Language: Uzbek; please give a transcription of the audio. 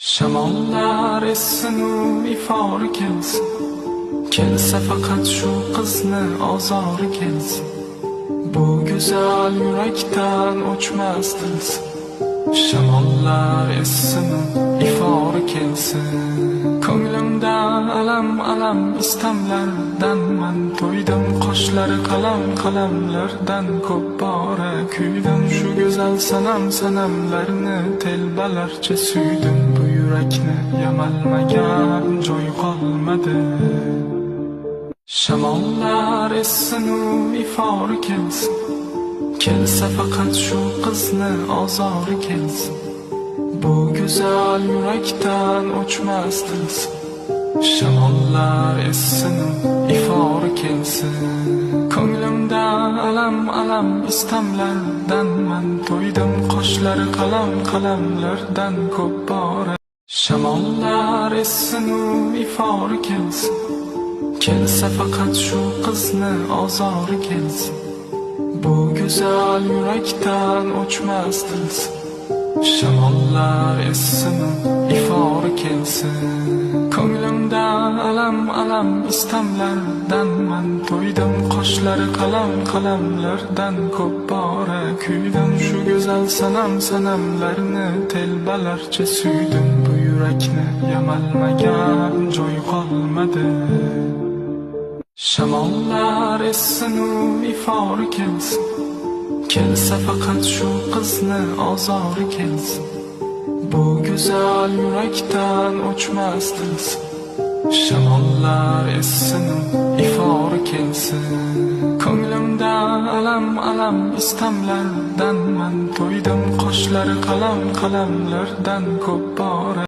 Shamollar essin ifor kelsin, kelsa faqat shu qizni ozori kelsin. Bu go'zal yurakdan o'chmas dilsin. Shamollar essin ifor kelsin, ko'nglimdan alam istamlardan man to'ydim. Qoshlari qalamlardan ko'p bora kuydim. Shu go'zal sanamlarni telbalarcha suydim. Bu yurakni yamalmagan joy qolmadi. Shamollar essin ifor kelsin, kelsa faqat shu qizni ozori kelsin. Bu go'zal yurakdan o'chmas dilsin. Shamollar essin ifor kelsin, ko'nglimdan alam istamlardan man to'ydim. Qoshlari qalamlardan ko'p bora. Shamollar essin ifor kelsin, kelsa faqat shu qizni ozori kelsin. Bu go'zal yurakdan o'chmas dilsin. Shamollar essin ifor kelsin, ko'nglimdan alam istamlardan man to'ydim. Qoshlari qalamlardan ko'p bora kuydim. Shu go'zal sanamlarni telbalarcha suydim. Bu yurakni yamalmagan joy qolmadi. Shamollar essin ifor kelsin, kelsa faqat shu qizni ozori kelsin. Bu go'zal yurakdan o'chmas dilsin. Shamollar essin ifor kelsin, ko'nglimdan alam istamlardan man to'ydim. Qoshlari qalamlardan ko'p bora.